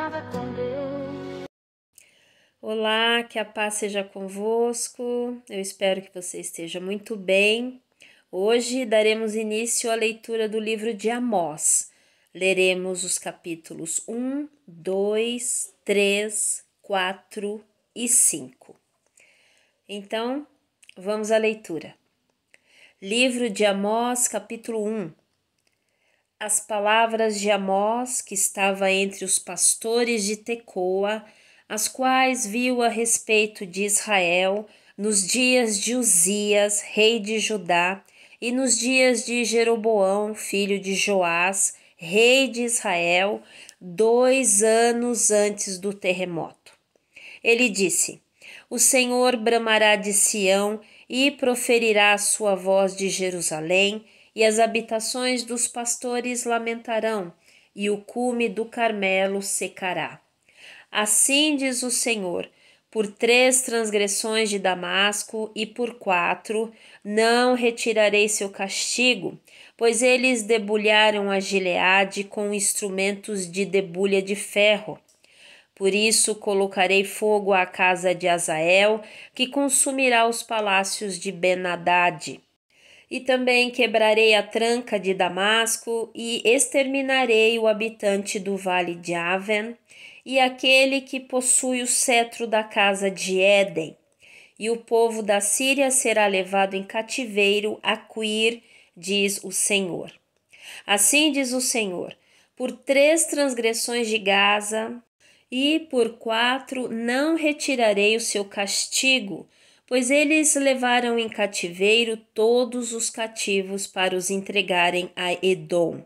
Caminhada com Deus. Olá, que a paz seja convosco. Eu espero que você esteja muito bem. Hoje daremos início à leitura do livro de Amós. Leremos os capítulos 1, 2, 3, 4 e 5. Então, vamos à leitura. Livro de Amós, capítulo 1. As palavras de Amós, que estava entre os pastores de Tecoa, as quais viu a respeito de Israel nos dias de Uzias, rei de Judá, e nos dias de Jeroboão, filho de Joás, rei de Israel, 2 anos antes do terremoto. Ele disse: O Senhor bramará de Sião e proferirá a sua voz de Jerusalém, e as habitações dos pastores lamentarão, e o cume do Carmelo secará. Assim diz o Senhor: por 3 transgressões de Damasco e por 4 não retirarei seu castigo, pois eles debulharam a Gileade com instrumentos de debulha de ferro. Por isso colocarei fogo à casa de Azael, que consumirá os palácios de Ben-Hadad. E também quebrarei a tranca de Damasco e exterminarei o habitante do vale de Aven e aquele que possui o cetro da casa de Éden. E o povo da Síria será levado em cativeiro a Quir, diz o Senhor. Assim diz o Senhor: por 3 transgressões de Gaza e por 4 não retirarei o seu castigo, pois eles levaram em cativeiro todos os cativos para os entregarem a Edom.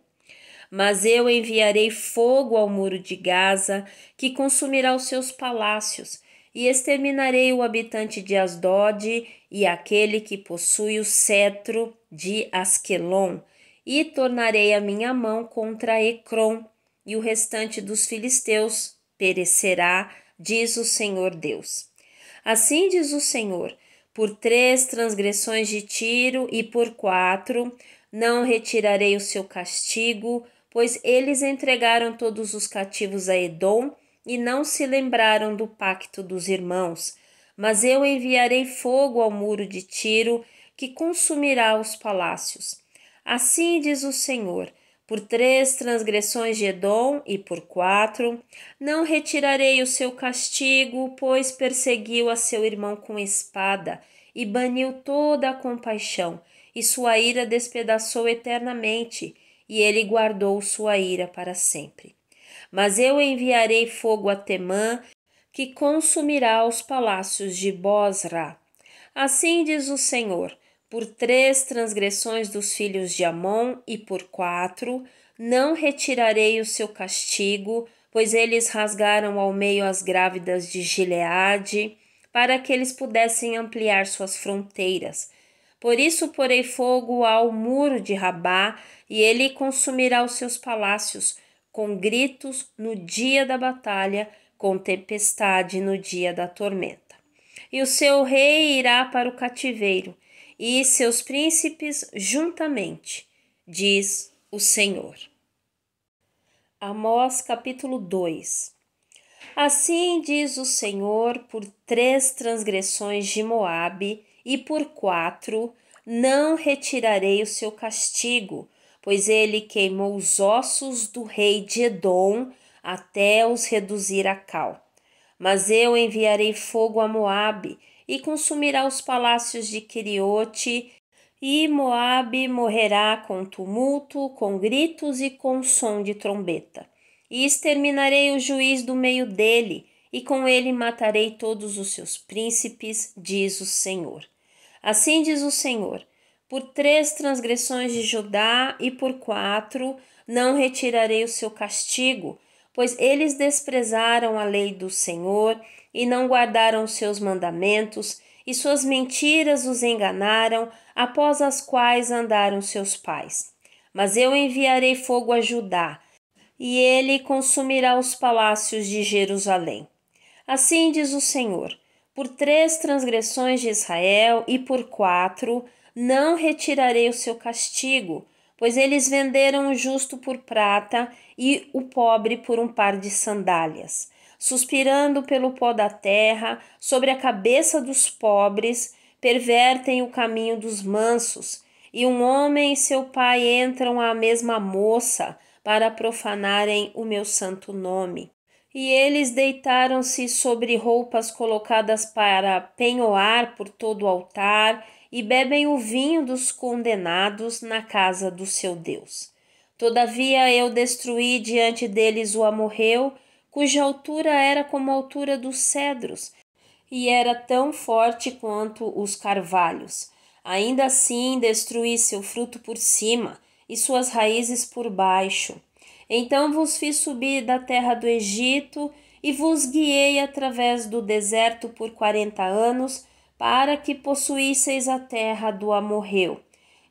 Mas eu enviarei fogo ao muro de Gaza, que consumirá os seus palácios, e exterminarei o habitante de Asdod e aquele que possui o cetro de Asquelon, e tornarei a minha mão contra Ecrom, e o restante dos filisteus perecerá, diz o Senhor Deus. Assim diz o Senhor: por 3 transgressões de Tiro e por 4 não retirarei o seu castigo, pois eles entregaram todos os cativos a Edom e não se lembraram do pacto dos irmãos. Mas eu enviarei fogo ao muro de Tiro, que consumirá os palácios. Assim diz o Senhor: por 3 transgressões de Edom e por 4 não retirarei o seu castigo, pois perseguiu a seu irmão com espada e baniu toda a compaixão, e sua ira despedaçou eternamente, e ele guardou sua ira para sempre. Mas eu enviarei fogo a Temã, que consumirá os palácios de Bosra. Assim diz o Senhor: por 3 transgressões dos filhos de Amon e por 4 não retirarei o seu castigo, pois eles rasgaram ao meio as grávidas de Gileade, para que eles pudessem ampliar suas fronteiras. Por isso porei fogo ao muro de Rabá, e ele consumirá os seus palácios, com gritos no dia da batalha, com tempestade no dia da tormenta. E o seu rei irá para o cativeiro, e seus príncipes juntamente, diz o Senhor. Amós capítulo 2. Assim diz o Senhor: por 3 transgressões de Moabe e por 4 não retirarei o seu castigo, pois ele queimou os ossos do rei de Edom até os reduzir a cal. Mas eu enviarei fogo a Moabe e consumirá os palácios de Queriote, e Moabe morrerá com tumulto, com gritos e com som de trombeta. E exterminarei o juiz do meio dele, e com ele matarei todos os seus príncipes, diz o Senhor. Assim diz o Senhor: por 3 transgressões de Judá e por 4 não retirarei o seu castigo, pois eles desprezaram a lei do Senhor e não guardaram seus mandamentos, e suas mentiras os enganaram, após as quais andaram seus pais. Mas eu enviarei fogo a Judá, e ele consumirá os palácios de Jerusalém. Assim diz o Senhor: por 3 transgressões de Israel e por 4 não retirarei o seu castigo, pois eles venderam o justo por prata e o pobre por um par de sandálias. Suspirando pelo pó da terra, sobre a cabeça dos pobres, pervertem o caminho dos mansos, e um homem e seu pai entram à mesma moça para profanarem o meu santo nome. E eles deitaram-se sobre roupas colocadas para penhoar por todo o altar, e bebem o vinho dos condenados na casa do seu Deus. Todavia eu destruí diante deles o amorreu, cuja altura era como a altura dos cedros, e era tão forte quanto os carvalhos. Ainda assim destruí seu fruto por cima, e suas raízes por baixo. Então vos fiz subir da terra do Egito, e vos guiei através do deserto por 40 anos, para que possuísseis a terra do amorreu.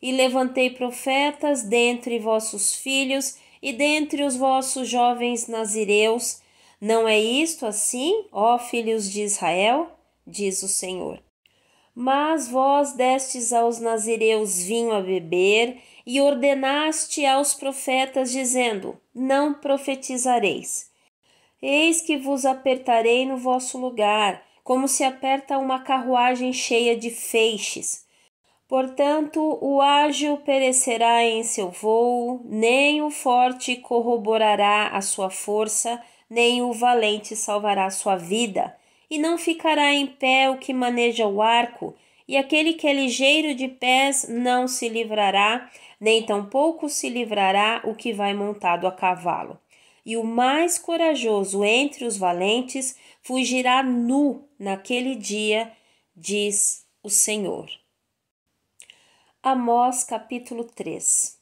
E levantei profetas dentre vossos filhos e dentre os vossos jovens nazireus. Não é isto assim, ó filhos de Israel? Diz o Senhor. Mas vós destes aos nazireus vinho a beber, e ordenaste aos profetas, dizendo: não profetizareis. Eis que vos apertarei no vosso lugar, como se aperta uma carruagem cheia de feixes. Portanto, o ágil perecerá em seu vôo, nem o forte corroborará a sua força, nem o valente salvará sua vida. E não ficará em pé o que maneja o arco, e aquele que é ligeiro de pés não se livrará, nem tampouco se livrará o que vai montado a cavalo. E o mais corajoso entre os valentes fugirá nu naquele dia, diz o Senhor. Amós capítulo 3.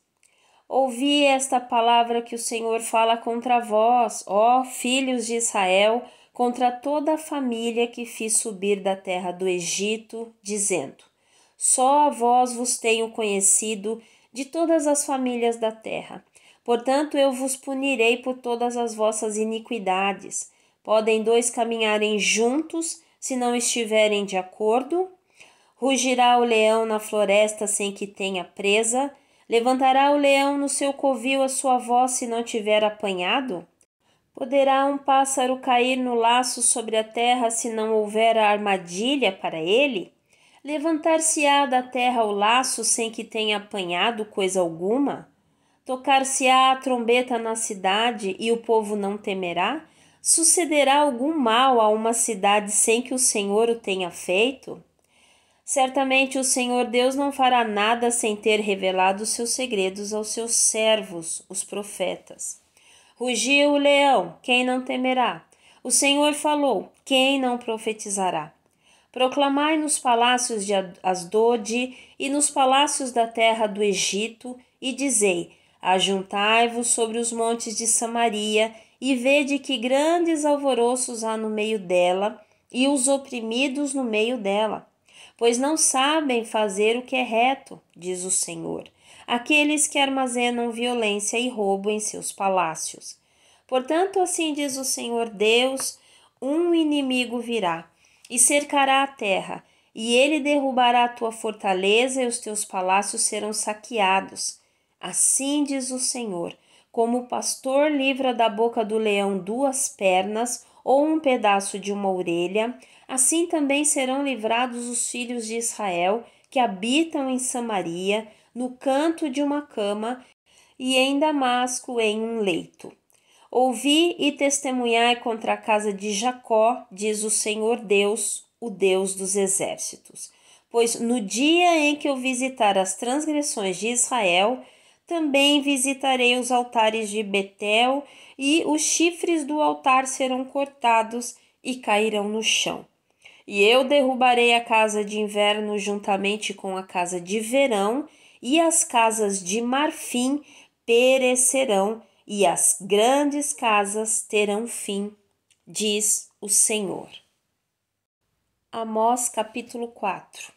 Ouvi esta palavra que o Senhor fala contra vós, ó filhos de Israel, contra toda a família que fiz subir da terra do Egito, dizendo: só a vós vos tenho conhecido de todas as famílias da terra. Portanto, eu vos punirei por todas as vossas iniquidades. Podem dois caminharem juntos, se não estiverem de acordo? Rugirá o leão na floresta sem que tenha presa? Levantará o leão no seu covil a sua voz se não tiver apanhado? Poderá um pássaro cair no laço sobre a terra se não houver armadilha para ele? Levantar-se-á da terra o laço sem que tenha apanhado coisa alguma? Tocar-se-á a trombeta na cidade e o povo não temerá? Sucederá algum mal a uma cidade sem que o Senhor o tenha feito? Certamente o Senhor Deus não fará nada sem ter revelado seus segredos aos seus servos, os profetas. Rugiu o leão, quem não temerá? O Senhor falou, quem não profetizará? Proclamai nos palácios de Asdode e nos palácios da terra do Egito, e dizei: ajuntai-vos sobre os montes de Samaria, e vede que grandes alvoroços há no meio dela, e os oprimidos no meio dela. Pois não sabem fazer o que é reto, diz o Senhor, aqueles que armazenam violência e roubo em seus palácios. Portanto, assim diz o Senhor Deus, um inimigo virá e cercará a terra, e ele derrubará a tua fortaleza e os teus palácios serão saqueados. Assim diz o Senhor, como o pastor livra da boca do leão 2 pernas ou um pedaço de uma orelha, assim também serão livrados os filhos de Israel que habitam em Samaria, no canto de uma cama, e em Damasco em um leito. Ouvi e testemunhai contra a casa de Jacó, diz o Senhor Deus, o Deus dos exércitos. Pois no dia em que eu visitar as transgressões de Israel, também visitarei os altares de Betel, e os chifres do altar serão cortados e cairão no chão. E eu derrubarei a casa de inverno juntamente com a casa de verão, e as casas de marfim perecerão, e as grandes casas terão fim, diz o Senhor. Amós capítulo 4.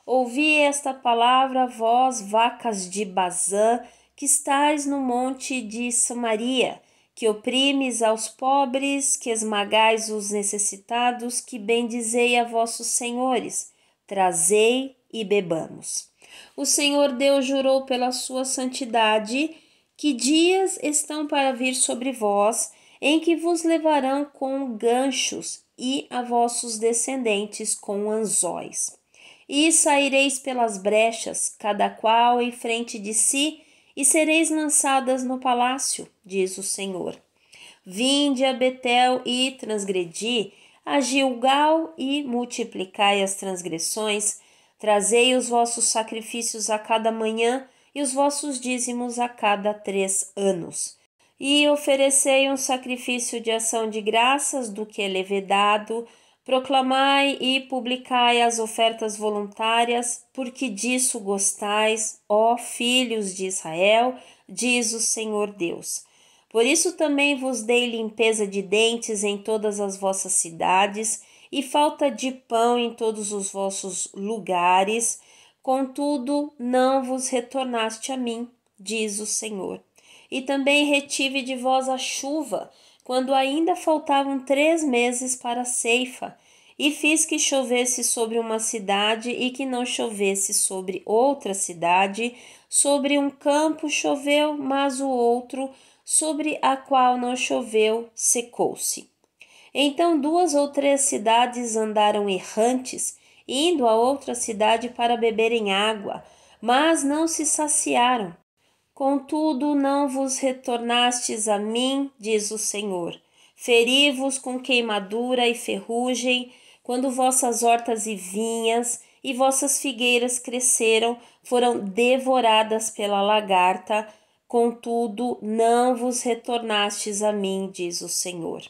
Ouvi esta palavra, vós, vacas de Bazã, que estais no monte de Samaria, que oprimes aos pobres, que esmagais os necessitados, que bendizei a vossos senhores, trazei e bebamos. O Senhor Deus jurou pela sua santidade que dias estão para vir sobre vós, em que vos levarão com ganchos e a vossos descendentes com anzóis. E saireis pelas brechas, cada qual em frente de si, e sereis lançadas no palácio, diz o Senhor. Vinde a Betel e transgredi, a Gilgal e multiplicai as transgressões, trazei os vossos sacrifícios a cada manhã e os vossos dízimos a cada 3 anos. E oferecei um sacrifício de ação de graças do que é levedado, proclamai e publicai as ofertas voluntárias, porque disso gostais, ó filhos de Israel, diz o Senhor Deus. Por isso também vos dei limpeza de dentes em todas as vossas cidades, e falta de pão em todos os vossos lugares, contudo não vos retornaste a mim, diz o Senhor. E também retive de vós a chuva, quando ainda faltavam 3 meses para a ceifa, e fiz que chovesse sobre uma cidade e que não chovesse sobre outra cidade, sobre um campo choveu, mas o outro, sobre a qual não choveu, secou-se. Então 2 ou 3 cidades andaram errantes, indo a outra cidade para beberem água, mas não se saciaram. Contudo, não vos retornastes a mim, diz o Senhor. Feri-vos com queimadura e ferrugem, quando vossas hortas e vinhas e vossas figueiras cresceram, foram devoradas pela lagarta. Contudo, não vos retornastes a mim, diz o Senhor.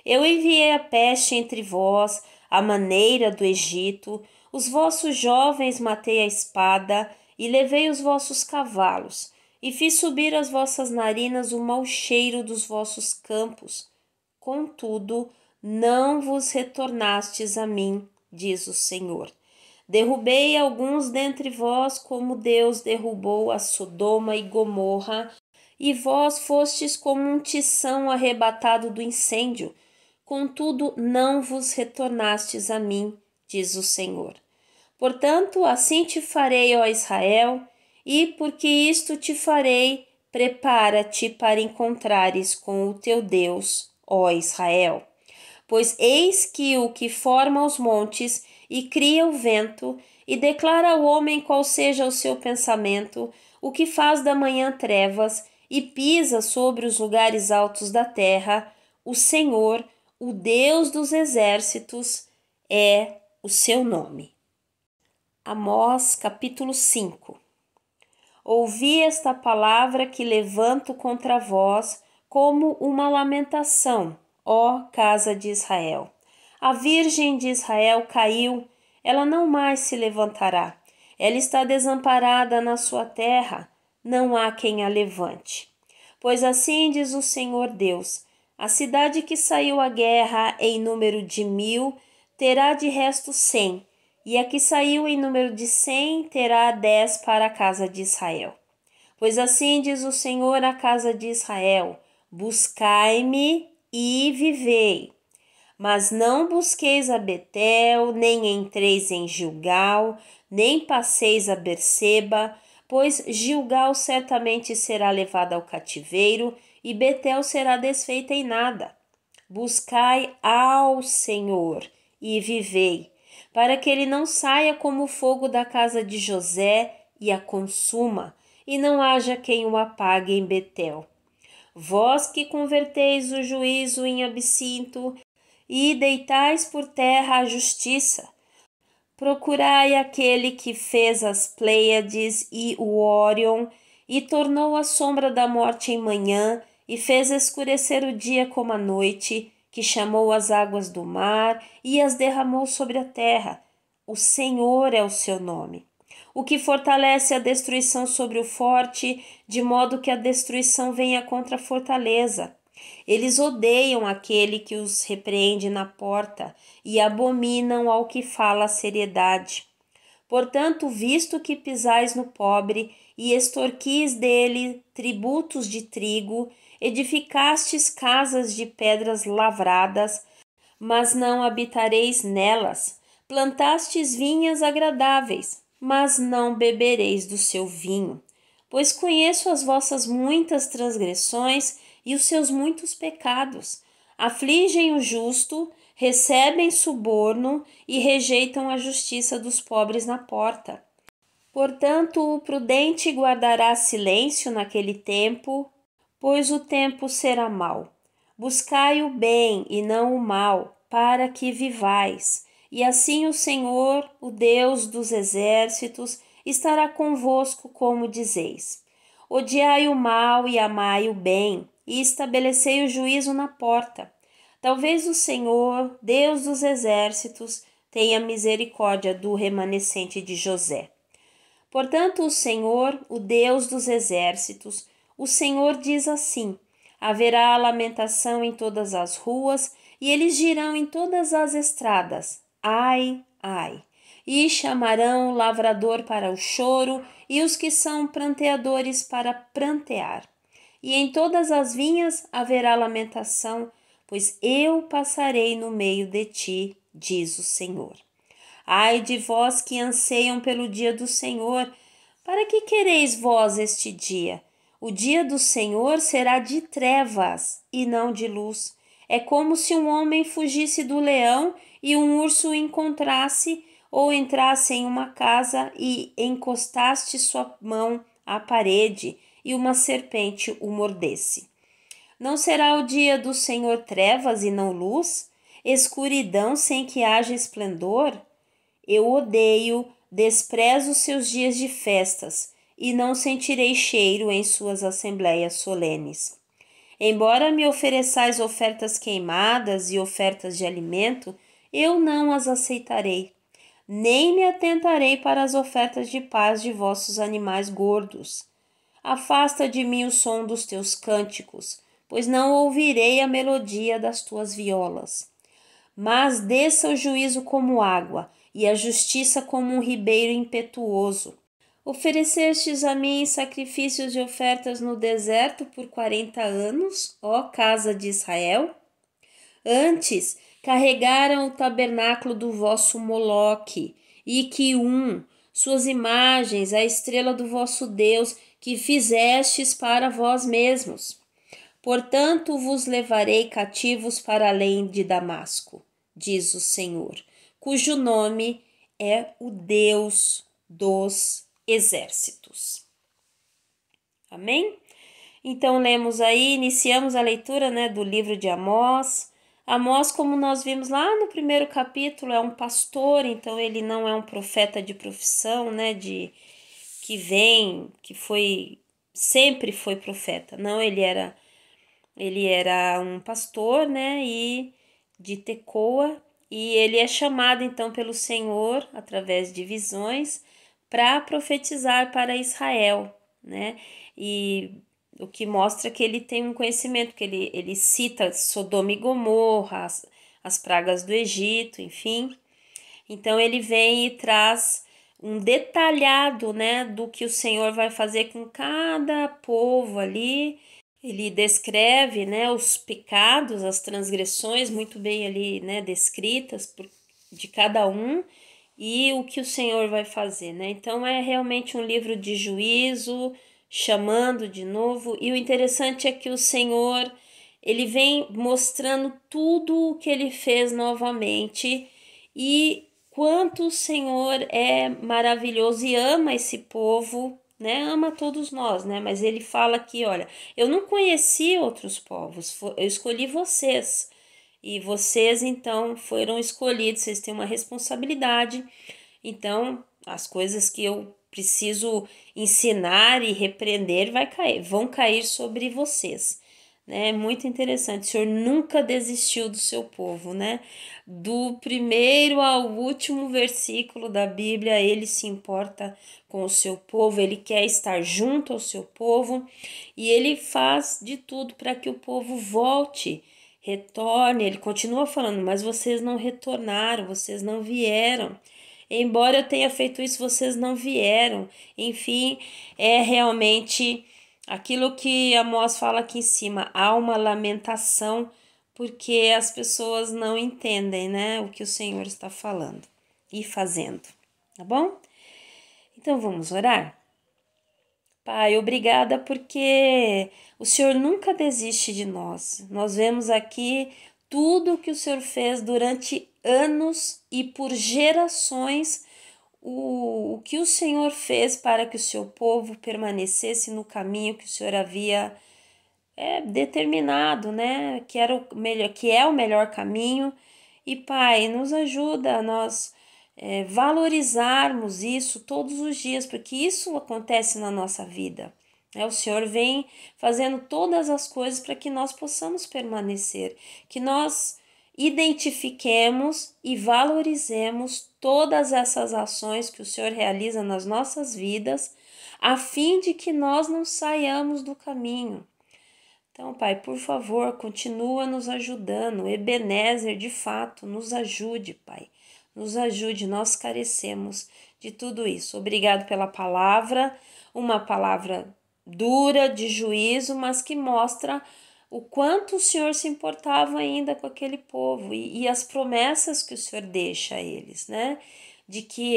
Eu enviei a peste entre vós, a maneira do Egito, os vossos jovens matei a espada, e levei os vossos cavalos, e fiz subir às vossas narinas o mau cheiro dos vossos campos. Contudo, não vos retornastes a mim, diz o Senhor. Derrubei alguns dentre vós, como Deus derrubou a Sodoma e Gomorra, e vós fostes como um tição arrebatado do incêndio. Contudo, não vos retornastes a mim, diz o Senhor. Portanto, assim te farei, ó Israel, e porque isto te farei, prepara-te para encontrares com o teu Deus, ó Israel. Pois eis que o que forma os montes e cria o vento, e declara ao homem qual seja o seu pensamento, o que faz da manhã trevas, e pisa sobre os lugares altos da terra, o Senhor, o Deus dos exércitos, é o seu nome. Amós, capítulo 5. Ouvi esta palavra que levanto contra vós como uma lamentação, ó casa de Israel. A virgem de Israel caiu, ela não mais se levantará. Ela está desamparada na sua terra, não há quem a levante. Pois assim diz o Senhor Deus, a cidade que saiu à guerra em número de 1000 terá de resto 100, e a que saiu em número de 100 terá 10 para a casa de Israel. Pois assim diz o Senhor à casa de Israel, buscai-me e vivei. Mas não busqueis a Betel, nem entreis em Gilgal, nem passeis a Berseba, pois Gilgal certamente será levada ao cativeiro, e Betel será desfeita em nada. Buscai ao Senhor e vivei, para que ele não saia como o fogo da casa de José e a consuma, e não haja quem o apague em Betel. Vós que converteis o juízo em absinto e deitais por terra a justiça, procurai aquele que fez as Pleiades e o Órion, e tornou a sombra da morte em manhã, e fez escurecer o dia como a noite, que chamou as águas do mar e as derramou sobre a terra. O Senhor é o seu nome. O que fortalece a destruição sobre o forte, de modo que a destruição venha contra a fortaleza. Eles odeiam aquele que os repreende na porta e abominam ao que fala a seriedade. Portanto, visto que pisais no pobre e extorquis dele tributos de trigo, edificastes casas de pedras lavradas, mas não habitareis nelas, plantastes vinhas agradáveis, mas não bebereis do seu vinho. Pois conheço as vossas muitas transgressões e os seus muitos pecados. Afligem o justo, recebem suborno e rejeitam a justiça dos pobres na porta. Portanto, o prudente guardará silêncio naquele tempo, pois o tempo será mau. Buscai o bem e não o mal, para que vivais. E assim o Senhor, o Deus dos exércitos, estará convosco, como dizeis. Odiai o mal e amai o bem, e estabelecei o juízo na porta. Talvez o Senhor, Deus dos exércitos, tenha misericórdia do remanescente de José. Portanto, o Senhor, o Deus dos exércitos, o Senhor diz assim: haverá lamentação em todas as ruas, e eles dirão em todas as estradas: ai, ai. E chamarão o lavrador para o choro, e os que são pranteadores para prantear. E em todas as vinhas haverá lamentação, pois eu passarei no meio de ti, diz o Senhor. Ai de vós que anseiam pelo dia do Senhor, para que quereis vós este dia? O dia do Senhor será de trevas e não de luz. É como se um homem fugisse do leão e um urso o encontrasse, ou entrasse em uma casa e encostaste sua mão à parede e uma serpente o mordesse. Não será o dia do Senhor trevas e não luz? Escuridão sem que haja esplendor? Eu odeio, desprezo seus dias de festas, e não sentirei cheiro em suas assembleias solenes. Embora me ofereçais ofertas queimadas e ofertas de alimento, eu não as aceitarei, nem me atentarei para as ofertas de paz de vossos animais gordos. Afasta de mim o som dos teus cânticos, pois não ouvirei a melodia das tuas violas. Mas desça o juízo como água, e a justiça como um ribeiro impetuoso. Oferecestes a mim sacrifícios e ofertas no deserto por 40 anos, ó casa de Israel? Antes carregaram o tabernáculo do vosso Moloque, e Quium, suas imagens, a estrela do vosso Deus, que fizestes para vós mesmos. Portanto vos levarei cativos para além de Damasco, diz o Senhor, cujo nome é o Deus dos exércitos. Amém? Então lemos aí, iniciamos a leitura, do livro de Amós. Amós, como nós vimos lá no primeiro capítulo, é um pastor, então ele não é um profeta de profissão, sempre foi profeta. Não, ele era um pastor, e de Tecoa, e ele é chamado então pelo Senhor através de visões para profetizar para Israel, E o que mostra que ele tem um conhecimento, que ele cita Sodoma e Gomorra, as pragas do Egito, enfim. Então ele vem e traz um detalhado, do que o Senhor vai fazer com cada povo ali. Ele descreve, os pecados, as transgressões muito bem ali, descritas de cada um e o que o Senhor vai fazer, Então é realmente um livro de juízo, chamando de novo. E o interessante é que o Senhor, ele vem mostrando tudo o que ele fez novamente e quanto o Senhor é maravilhoso e ama esse povo, ama todos nós, Mas ele fala aqui, olha, eu não conheci outros povos, eu escolhi vocês. E vocês, então, foram escolhidos, vocês têm uma responsabilidade. Então, as coisas que eu preciso ensinar e repreender vão cair sobre vocês. É muito interessante, o Senhor nunca desistiu do seu povo, Do primeiro ao último versículo da Bíblia, ele se importa com o seu povo, ele quer estar junto ao seu povo e ele faz de tudo para que o povo volte, retorne. Ele continua falando, mas vocês não retornaram, vocês não vieram. Embora eu tenha feito isso, vocês não vieram. Enfim, é realmente aquilo que Amós fala aqui em cima. Há uma lamentação porque as pessoas não entendem, o que o Senhor está falando e fazendo. Tá bom? Então vamos orar? Pai, obrigada porque o Senhor nunca desiste de nós. Nós vemos aqui tudo que o Senhor fez durante anos e por gerações, o que o Senhor fez para que o seu povo permanecesse no caminho que o Senhor havia determinado, né? Que era o melhor, que é o melhor caminho. E Pai, nos ajuda a nós valorizarmos isso todos os dias, porque isso acontece na nossa vida. O Senhor vem fazendo todas as coisas para que nós possamos permanecer, que nós identifiquemos e valorizemos todas essas ações que o Senhor realiza nas nossas vidas, a fim de que nós não saiamos do caminho. Então, Pai, por favor, continua nos ajudando. Ebenezer, de fato, nos ajude, Pai. Nos ajude, nós carecemos de tudo isso. Obrigado pela palavra, uma palavra dura, de juízo, mas que mostra o quanto o Senhor se importava ainda com aquele povo e as promessas que o Senhor deixa a eles, né? De que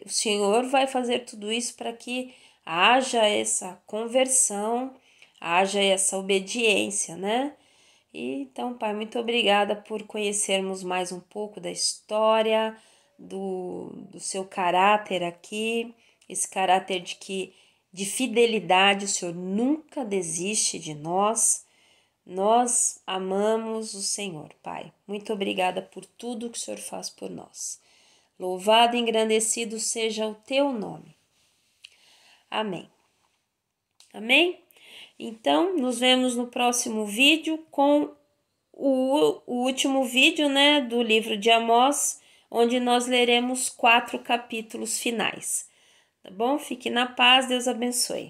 o Senhor vai fazer tudo isso para que haja essa conversão, haja essa obediência, né? E então, Pai, muito obrigada por conhecermos mais um pouco da história, do seu caráter aqui, esse caráter de fidelidade, o Senhor nunca desiste de nós. Nós amamos o Senhor, Pai. Muito obrigada por tudo que o Senhor faz por nós. Louvado e engrandecido seja o teu nome. Amém. Amém? Então, nos vemos no próximo vídeo com o último vídeo, né, do livro de Amós, onde nós leremos 4 capítulos finais. Tá bom? Fique na paz, Deus abençoe.